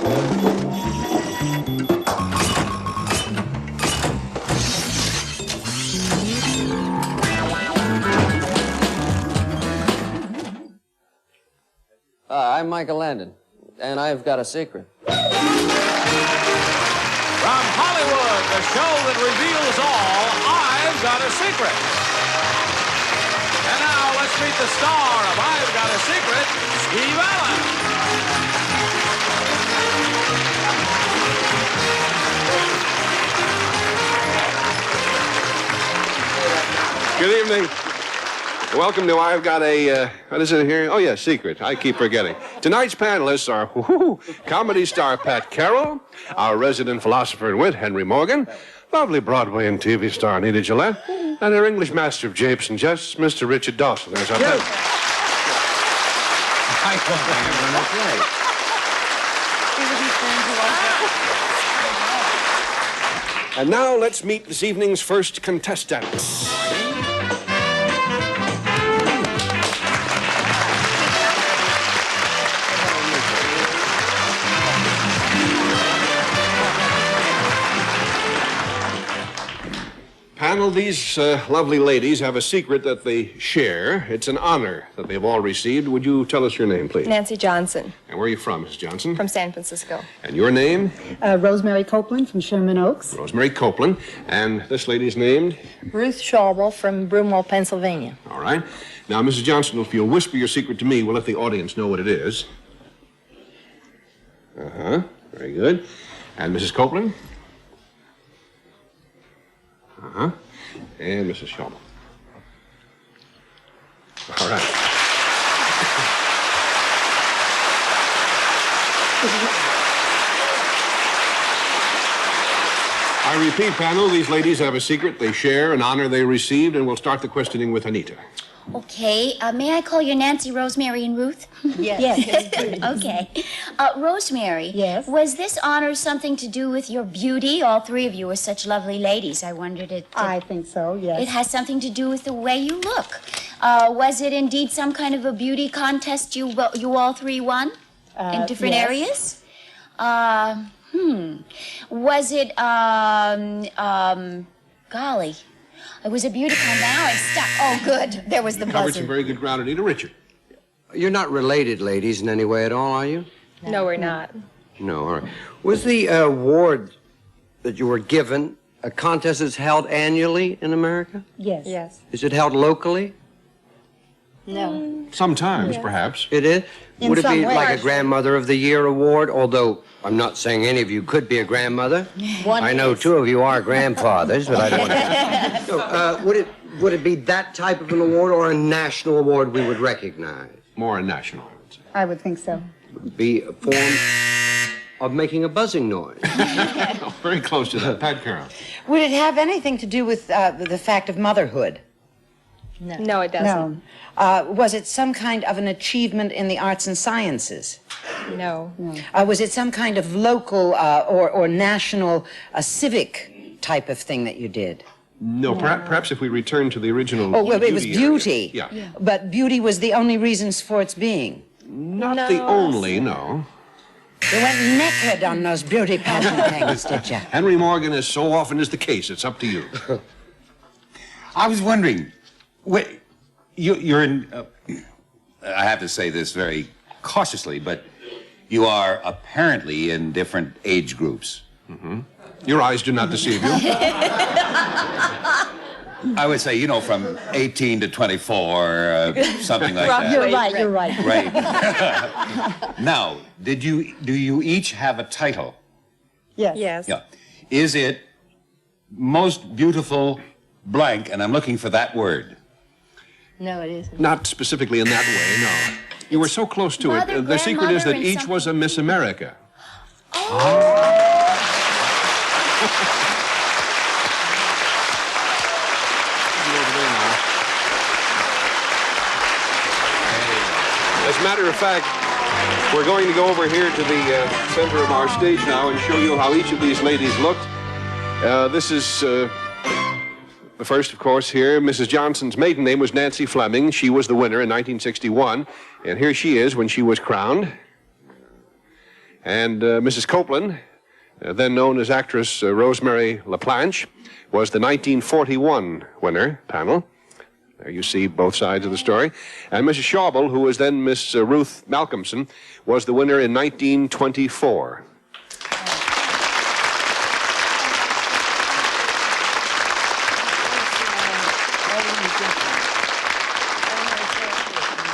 I'm Michael Landon, and I've got a secret. From Hollywood, the show that reveals all, I've Got a Secret. And now let's meet the star of I've Got a Secret, Steve Allen. Good evening. Welcome to I've Got a, what is it here? Oh, yeah, Secret. I keep forgetting. Tonight's panelists are comedy star Pat Carroll, our resident philosopher and wit, Henry Morgan, lovely Broadway and TV star Anita Gillette, and our English master of japes and jests, Mr. Richard Dawson. There's our panel. And now let's meet this evening's first contestant. Panel, these lovely ladies have a secret that they share. It's an honor that they've all received. Would you tell us your name, please? Nancy Johnson. And where are you from, Miss Johnson? From San Francisco. And your name? Rosemary Copeland from Sherman Oaks. Rosemary Copeland. And this lady's named? Ruth Schauble from Broomwell, Pennsylvania. All right. Now, Mrs. Johnson, if you'll whisper your secret to me, we'll let the audience know what it is. Uh-huh. Very good. And Mrs. Copeland? Uh-huh. And Mrs. Schauble. All right. I repeat, panel, these ladies have a secret they share, an honor they received, and we'll start the questioning with Anita. Okay, may I call you Nancy, Rosemary, and Ruth? Yes. Okay. Rosemary. Yes? Was this honor something to do with your beauty? All three of you are such lovely ladies. I wondered it. I think so, yes. It has something to do with the way you look. Was it indeed some kind of a beauty contest you all three won? In different yes. areas? Was it, golly. It was a beauty contest. Now I'm stuck. Oh, good. There was the Covered buzzer. some very good ground, Anita. Richard. You're not related, ladies, in any way at all, are you? No, we're not. No, all right. Was the award that you were given a contest that's held annually in America? Yes. Yes. Is it held locally? No. Sometimes, perhaps. It is? In Would it be some like ways. a Grandmother of the Year award? Although I'm not saying any of you could be a grandmother. I know two of you are grandfathers, but I don't want to. Would it be that type of an award or a national award we would recognize? More a national, I would say. I would think so. Would it be a form of making a buzzing noise? Oh, very close to that. Pat Carroll. Would it have anything to do with the fact of motherhood? No, it doesn't. Was it some kind of an achievement in the arts and sciences? No. Was it some kind of local or national civic type of thing that you did? No, perhaps if we return to the original. Oh, well, it was area. beauty. Yeah. But beauty was the only reasons for its being. Not the only, no. You went naked on those beauty pageant things, did you? Henry Morgan, as so often is the case, it's up to you. I was wondering, you're in, I have to say this very cautiously, but you are apparently in different age groups. Mm-hmm. Your eyes do not deceive you. I would say, from 18 to 24, something like that. You're right. Right. Now, do you each have a title? Yes. Yes. Yeah. Is it most beautiful blank, and I'm looking for that word? No, it isn't. Not specifically in that way, no. You were so close to Mother, it. The secret is that grandmother, and each was a Miss America. As a matter of fact, we're going to go over here to the center of our stage now and show you how each of these ladies looked. This is the first, of course, here. Mrs. Johnson's maiden name was Nancy Fleming. She was the winner in 1961. And here she is when she was crowned. And Mrs. Copeland, then known as actress Rosemary LaPlanche, was the 1941 winner, panel. There you see both sides of the story. And Mrs. Schauble, who was then Miss Ruth Malcolmson, was the winner in 1924.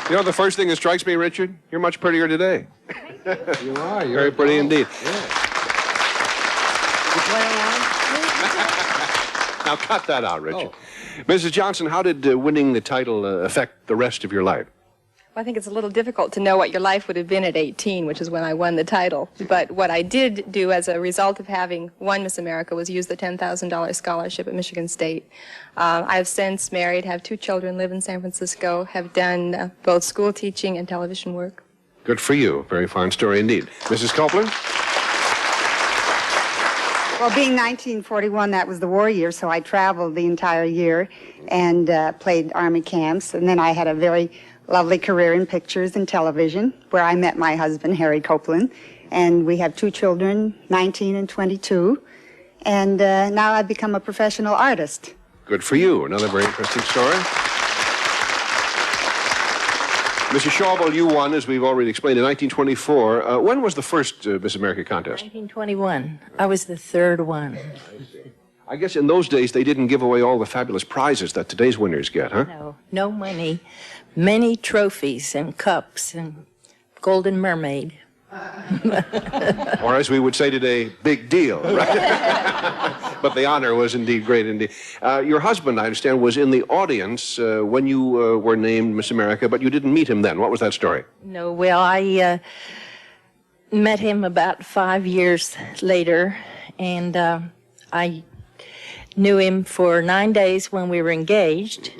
You know, the first thing that strikes me, Richard, you're much prettier today. You are. You're Very pretty indeed. Now, cut that out, Richard. Mrs. Johnson, how did winning the title affect the rest of your life? Well, I think it's a little difficult to know what your life would have been at 18, which is when I won the title. But what I did do as a result of having won Miss America was use the $10,000 scholarship at Michigan State. I have since married, have 2 children, live in San Francisco, have done both school teaching and television work. Good for you. Very fine story indeed. Mrs. Copeland? Well, being 1941, that was the war year, so I traveled the entire year and played Army camps. And then I had a very lovely career in pictures and television, where I met my husband, Harry Copeland. And we have 2 children, 19 and 22. And now I've become a professional artist. Good for you. Another very interesting story. Mrs. Schauble, you won, as we've already explained, in 1924. When was the first Miss America contest? 1921. I was the 3rd one. I guess in those days they didn't give away all the fabulous prizes that today's winners get, huh? No, no money. Many trophies and cups and Golden Mermaid. Or as we would say today, big deal, right? But the honor was indeed great indeed. Your husband, I understand, was in the audience when you were named Miss America, but you didn't meet him then. What was that story? No, well, I met him about 5 years later, and I knew him for 9 days when we were engaged,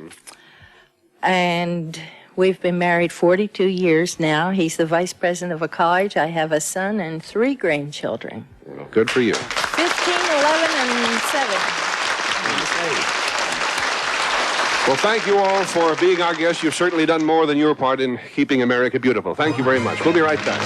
and we've been married 42 years now. He's the vice president of a college. I have a son and 3 grandchildren. Well, good for you. 15, 11, and 7. Well, thank you all for being our guests. You've certainly done more than your part in keeping America beautiful. Thank you very much. We'll be right back.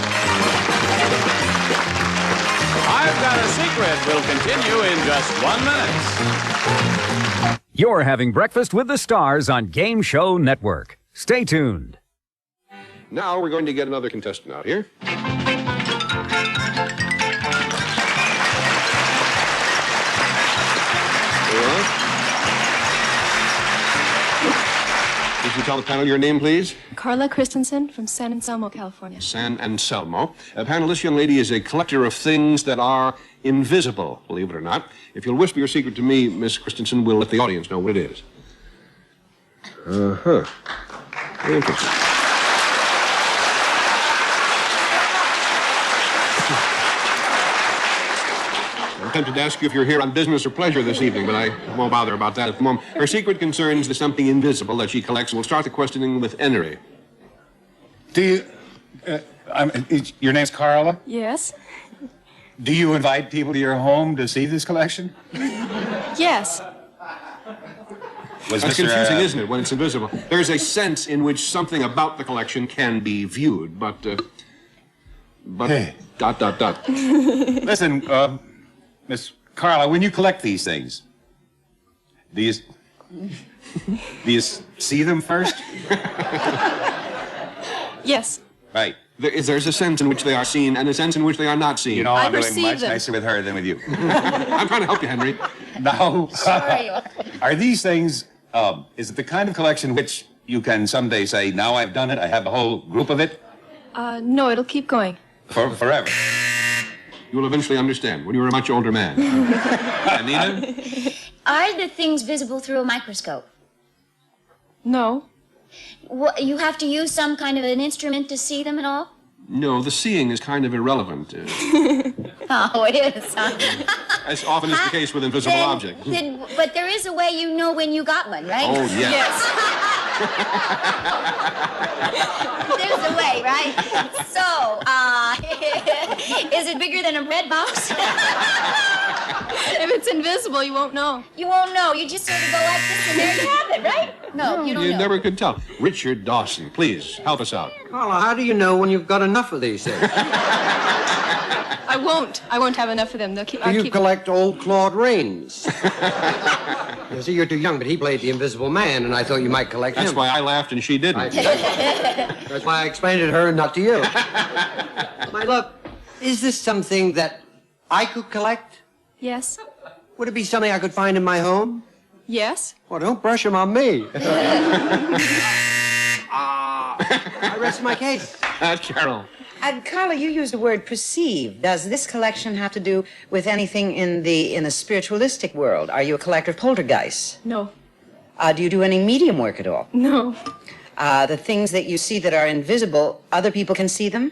I've Got a Secret will continue in just 1 minute. You're having breakfast with the stars on Game Show Network. Stay tuned. Now we're going to get another contestant out here. Would you tell the panel your name, please? Carla Christensen from San Anselmo, California. San Anselmo. Panel, this young lady is a collector of things that are invisible, believe it or not. If you'll whisper your secret to me, Miss Christensen, we'll let the audience know what it is. Uh-huh. Very interesting. I'm tempted to ask you if you're here on business or pleasure this evening, but I won't bother about that at the moment. Her secret concerns the something invisible that she collects. We'll start the questioning with Henry. Do you... your name's Carla? Yes. Do you invite people to your home to see this collection? Yes. That's confusing, isn't it, when it's invisible? There's a sense in which something about the collection can be viewed, but hey. ... Listen, Miss Carla, when you collect these things, do you see them first? Yes. Right. There's a sense in which they are seen and a sense in which they are not seen. You know, I'm doing much nicer with her than with you. I'm trying to help you, Henry. No. Sorry. Are these things, is it the kind of collection which you can someday say, now I've done it, I have a whole group of it? No, it'll keep going. Forever. You'll eventually understand when you're a much older man. Anita? Are the things visible through a microscope? No. You have to use some kind of an instrument to see them at all? No, the seeing is kind of irrelevant. Oh, it is, huh? As often is the case with invisible objects. But there is a way you know when you got one, right? Oh, yes. There's a way, right? So, Is it bigger than a bread box? If it's invisible, you won't know. You won't know. You just sort of go like this, and there you have it, right? No, you don't You know. never could tell. Richard Dawson, please help us out. Carla, how do you know when you've got enough of these things? I won't. I won't have enough of them. They'll keep. Do I'll you keep. collect old Claude Rains? You see, you're too young, but he played the Invisible Man, and I thought you might collect That's him. why I laughed and she didn't. That's why I explained it to her and not to you. My love, is this something that I could collect? Yes. Would it be something I could find in my home? Yes. Well, don't brush them on me. I rest my case. Carol. Carla, you used the word perceive. Does this collection have to do with anything in the spiritualistic world? Are you a collector of poltergeists? No. Do you do any medium work at all? No. The things that you see that are invisible, other people can see them?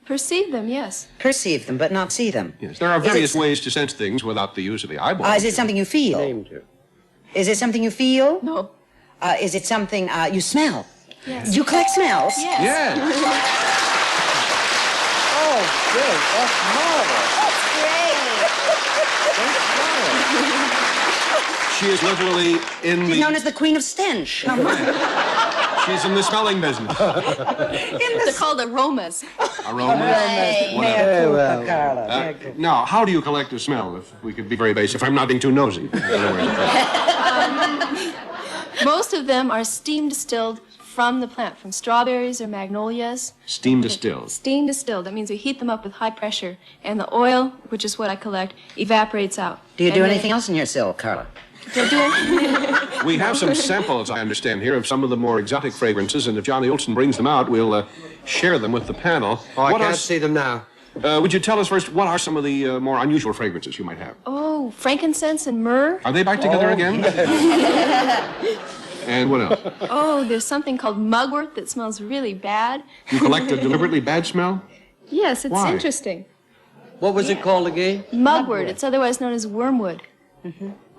Perceive them. Yes. Perceive them, but not see them. Yes, there are various ways to sense things without the use of the eyeball. Is it something you feel? Name to. Is it something you feel? No. Is it something you smell? Yes. Do you collect smells? Yes. Yes. Oh, good. That's marvelous. She is literally in She's the... known as the Queen of Stench. Come on. She's in the smelling business. They're called aromas. Aroma. Mea culpa, Carla. Now, how do you collect a smell, if we could be very basic, if I'm not being too nosy? In other words. Most of them are steam distilled from the plant, from strawberries or magnolias. Steam distilled. Steam distilled. That means we heat them up with high pressure, and the oil, which is what I collect, evaporates out. Do you do And anything else in your silk, Carla? Do I do it? We have some samples, I understand, here of some of the more exotic fragrances, and if Johnny Olson brings them out, we'll share them with the panel. Oh, I can't see them now. Would you tell us first, what are some of the more unusual fragrances you might have? Oh, frankincense and myrrh. Are they back together again? And what else? Oh, there's something called mugwort that smells really bad. You collect a deliberately bad smell? Yes, it's Why? interesting. What was it called again? Mugwort. It's otherwise known as wormwood.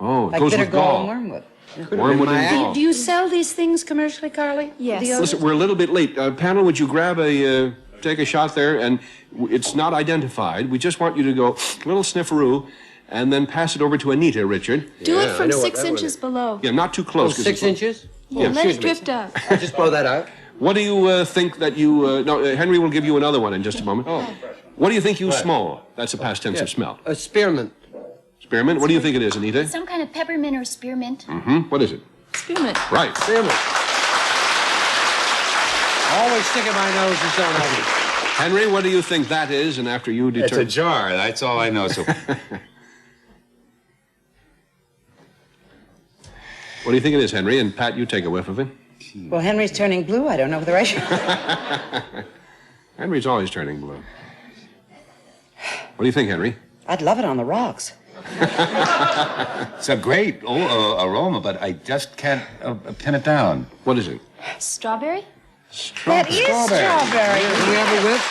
Oh, it Like goes bitter with gall gall. and wormwood. Wormwood and gall. Do you sell these things commercially, Carly? Yes. The Listen, we're a little bit late. Panel, would you grab take a shot there? And it's not identified. We just want you to go a little snifferoo and then pass it over to Anita, Richard. Do it I from know what 6 that one inches is. below. Yeah, not too close. 'cause 6 it's- inches? Yeah, let excuse it me. drift up. I'll just blow that out. What do you think that you... no, Henry will give you another one in just a moment. Oh. What do you think you smell? That's a past tense of smell. A spearmint. Spearmint? What do you think it is, Anita? Some kind of peppermint or spearmint. What is it? Spearmint. Right. Spearmint. Always sticking my nose in something. Henry, what do you think that is? And after you It's a determine... jar. That's all I know. So What do you think it is, Henry? And Pat, you take a whiff of it. Well, Henry's turning blue. I don't know whether I should. Henry's always turning blue. What do you think, Henry? I'd love it on the rocks. it's a great aroma, but I just can't pin it down. What is it? Strawberry? That is strawberry. Do we have a whiff?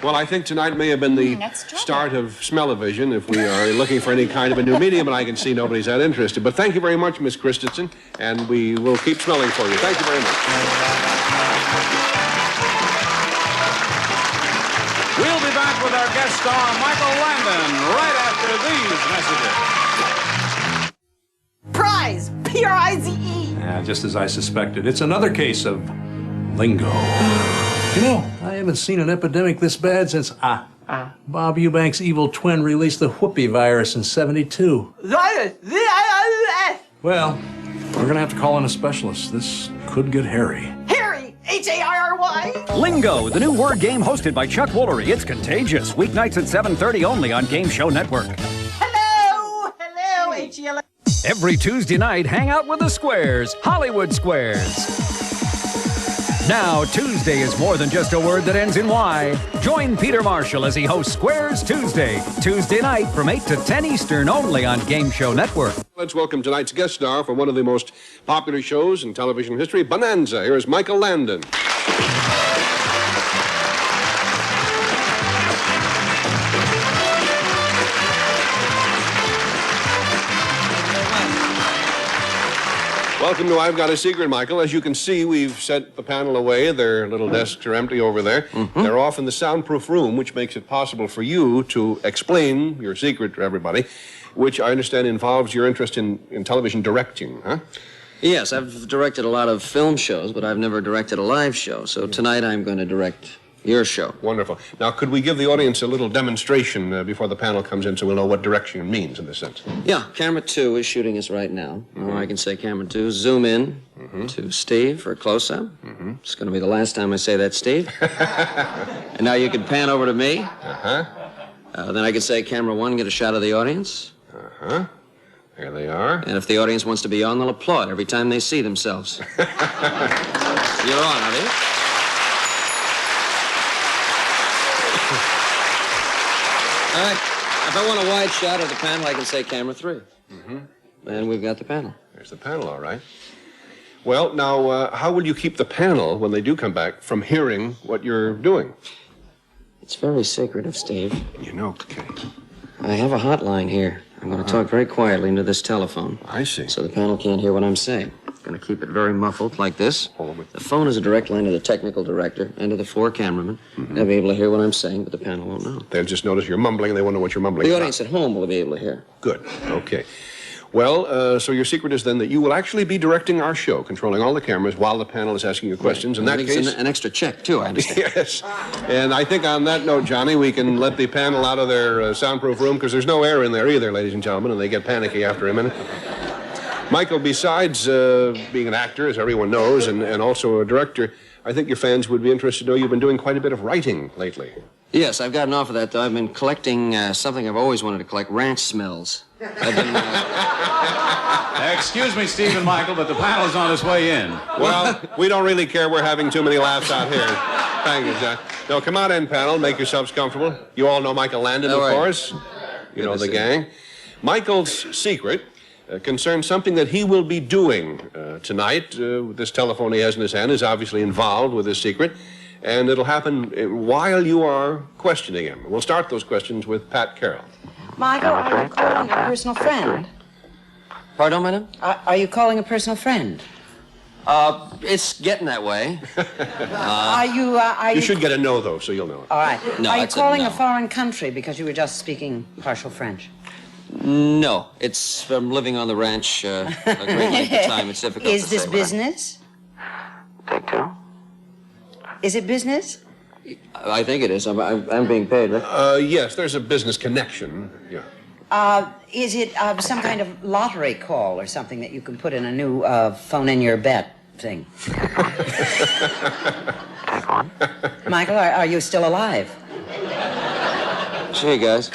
Well, I think tonight may have been the that's strawberry. start of smell-o-vision if we are looking for any kind of a new medium, and I can see nobody's that interested. But thank you very much, Miss Christensen, and we will keep smelling for you. Thank you very much. We'll be back with our guest star, Michael Landon, right after these messages. Prize! P-R-I-Z-E! Yeah, just as I suspected. It's another case of lingo. You know, I haven't seen an epidemic this bad since Bob Eubank's evil twin released the whoopee virus in '72. Well, we're gonna have to call in a specialist. This could get hairy. Harry! H-A-R-R-Y! Lingo, the new word game hosted by Chuck Woolery. It's contagious. Weeknights at 7:30 only on Game Show Network. Hello! Hello, H-E-L... Every Tuesday night, hang out with the Squares, Hollywood Squares. Now, Tuesday is more than just a word that ends in Y. Join Peter Marshall as he hosts Squares Tuesday. Tuesday night from 8 to 10 Eastern only on Game Show Network. Let's welcome tonight's guest star for one of the most popular shows in television history, Bonanza. Here is Michael Landon. Welcome to I've Got a Secret, Michael. As you can see, we've set the panel away. Their little desks are empty over there. Mm-hmm. They're off in the soundproof room, which makes it possible for you to explain your secret to everybody, which I understand involves your interest in television directing, huh? Yes, I've directed a lot of film shows, but I've never directed a live show. So tonight I'm going to direct your show. Wonderful. Now, could we give the audience a little demonstration before the panel comes in so we'll know what direction means in this sense? Yeah, camera 2 is shooting us right now. Or I can say camera 2, zoom in to Steve for a close-up. It's going to be the last time I say that, Steve. And now you can pan over to me. Then I can say camera 1, get a shot of the audience. There they are. And if the audience wants to be on, they'll applaud every time they see themselves. You're on, are you? All right. If I want a wide shot of the panel, I can say camera 3. And we've got the panel. There's the panel, all right. Well, now, how will you keep the panel, when they do come back, from hearing what you're doing? It's very secretive, Steve. You know, Kay. I have a hotline here. I'm going to talk very quietly into this telephone. I see. So the panel can't hear what I'm saying. I'm going to keep it very muffled, like this. The phone is a direct line to the technical director and to the 4 cameramen. They'll be able to hear what I'm saying, but the panel won't know. They'll just notice you're mumbling, and they won't know what you're mumbling The about. audience at home will be able to hear. Good. Okay. Well, so your secret is then that you will actually be directing our show, controlling all the cameras while the panel is asking you questions. In that case... An extra check, too, I understand. Yes. And I think on that note, Johnny, we can let the panel out of their soundproof room, because there's no air in there either, ladies and gentlemen, and they get panicky after a minute. Michael, besides being an actor, as everyone knows, and also a director, I think your fans would be interested to know you've been doing quite a bit of writing lately. Yes, I've gotten off of that, though. I've been collecting something I've always wanted to collect, ranch smells. I've been... Excuse me, Steve and Michael, but the panel's on its way in. Well, we don't really care. We're having too many laughs out here. Thank you, John. No, come on in, panel. Make yourselves comfortable. You all know Michael Landon, of course. You know the gang. Michael's secret concerns something that he will be doing tonight. This telephone he has in his hand is obviously involved with his secret, and it'll happen while you are questioning him. We'll start those questions with Pat Carroll. Michael, are you calling a personal friend? Pardon, madam? Are you calling a personal friend? It's getting that way. Are you... You should get a no, though, so you'll know it. All right. No, are you it's a calling no. a foreign country because you were just speaking partial French? No, it's from living on the ranch a great length of time. It's difficult Is to this say. business? Take 2. Is it business? I think it is. I'm being paid, right? Yes, there's a business connection. Yeah. Is it some kind of lottery call or something that you can put in a new phone in your bet thing? Michael, are you still alive? Hey, guys.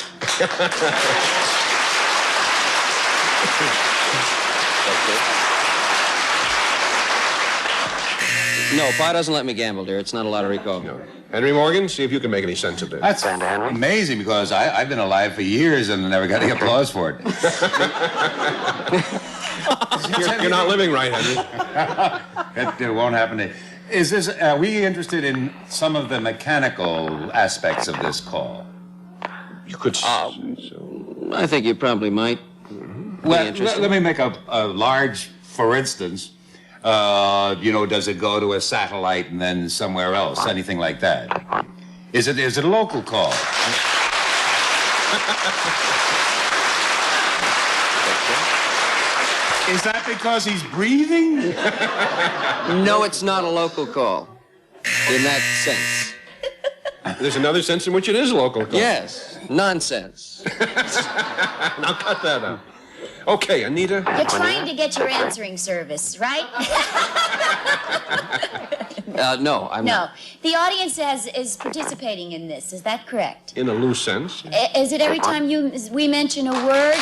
No, Pa doesn't let me gamble, dear. It's not a lottery call. No. Henry Morgan, see if you can make any sense of this. That's amazing, because I've been alive for years and never got any applause for it. You're not living right, Henry. It won't happen to... Is this... Are we interested in some of the mechanical aspects of this call? You could... I think you probably might. Well, let me make a large, for instance... does it go to a satellite and then somewhere else? Anything like that? Is it a local call? Is that because he's breathing? No, it's not a local call. In that sense. There's another sense in which it is a local call. Yes. Nonsense. Now cut that out. Okay, Anita. You're trying to get your answering service, right? No, I'm No. not. The audience is participating in this. Is that correct? In a loose sense. Is it every time we mention a word?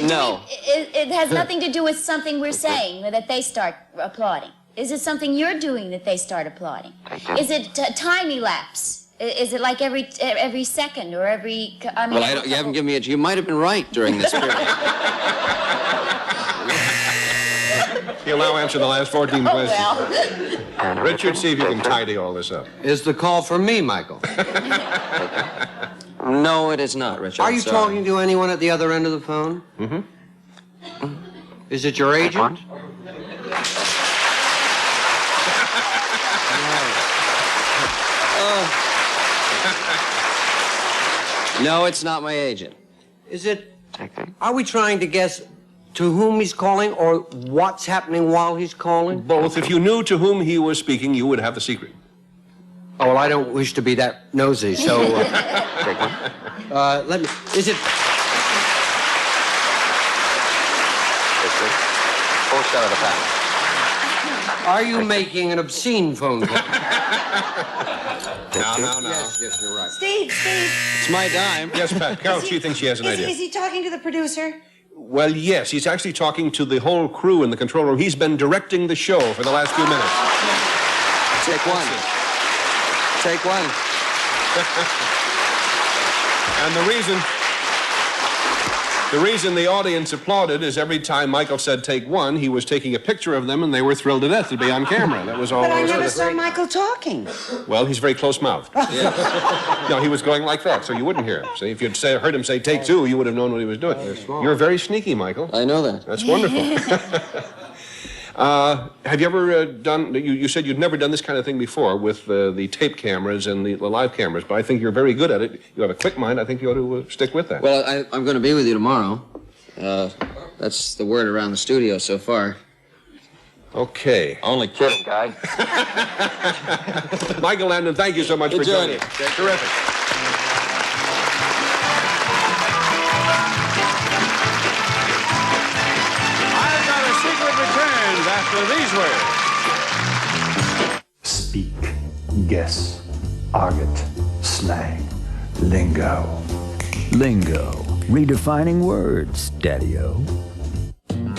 No. It has nothing to do with something we're saying that they start applauding. Is it something you're doing that they start applauding? Is it time elapse? Is it like every second or every? I mean, Well, you haven't given me a... You might have been right during this period. He'll now answer the last 14 questions. Well. Richard, see if you can tidy all this up. Is the call for me, Michael? No, it is not, Richard. Are you Sorry. talking to anyone at the other end of the phone? Mm-hmm. Is it your agent? No, it's not my agent. Is it? Are we trying to guess to whom he's calling or what's happening while he's calling? Both. If you knew to whom he was speaking, you would have the secret. Oh, well, I don't wish to be that nosy, so... let me... Is it... Full shot of the panel. Are you making an obscene phone call? No. Yes, you're right. Steve. It's my dime. Yes, Pat. Carol, she thinks she has an idea. Is he talking to the producer? Well, yes. He's actually talking to the whole crew in the control room. He's been directing the show for the last few minutes. Take one. Take one. And the reason the audience applauded is every time Michael said take one, he was taking a picture of them and they were thrilled to death to be on camera. That was all. But I there never was. saw Michael talking. Well, he's very close-mouthed. No, he was going like that, so you wouldn't hear him. See, if you'd heard him say take two, you would have known what he was doing. You're very sneaky, Michael. I know that. That's wonderful. Have you ever done, you said you'd never done this kind of thing before with the tape cameras and the live cameras, but I think you're very good at it. You have a quick mind. I think you ought to stick with that. Well, I'm going to be with you tomorrow. That's the word around the studio so far. Okay. Only kidding, guy. Michael Landon, thank you so much for joining us. Terrific. After these words. Speak, guess, argot, slang, lingo. Lingo. Redefining words, Daddy-O.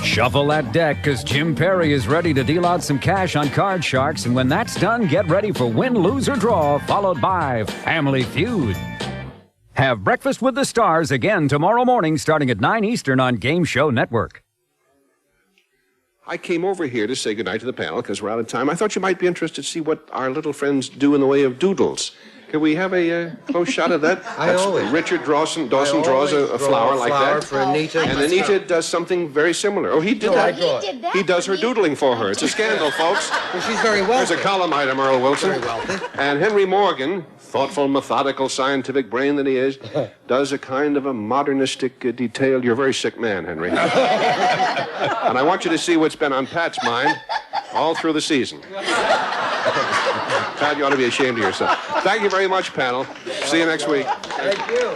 Shuffle that deck, because Jim Perry is ready to deal out some cash on Card Sharks, and when that's done, get ready for Win, Lose, or Draw, followed by Family Feud. Have Breakfast with the Stars again tomorrow morning, starting at 9 Eastern on Game Show Network. I came over here to say goodnight to the panel because we're out of time. I thought you might be interested to see what our little friends do in the way of doodles. Can we have a close shot of that? Richard Dawson draws a flower like that. For Anita. And Anita does something very similar. Oh, he did that. He did that. He does her doodling for her. It's a scandal, folks. Well, she's very wealthy. There's a column item, Earl Wilson. Very wealthy. And Henry Morgan, thoughtful, methodical, scientific brain that he is, does a kind of a modernistic, detailed... You're a very sick man, Henry. And I want you to see what's been on Pat's mind all through the season. Pat, you ought to be ashamed of yourself. Thank you very much, panel. See you next week. Thank you.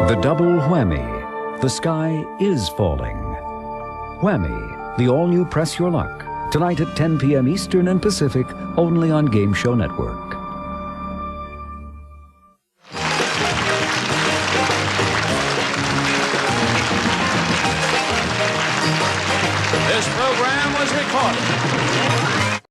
The double whammy. The sky is falling. Whammy, the all-new Press Your Luck. Tonight at 10 p.m. Eastern and Pacific, only on Game Show Network. This program was recorded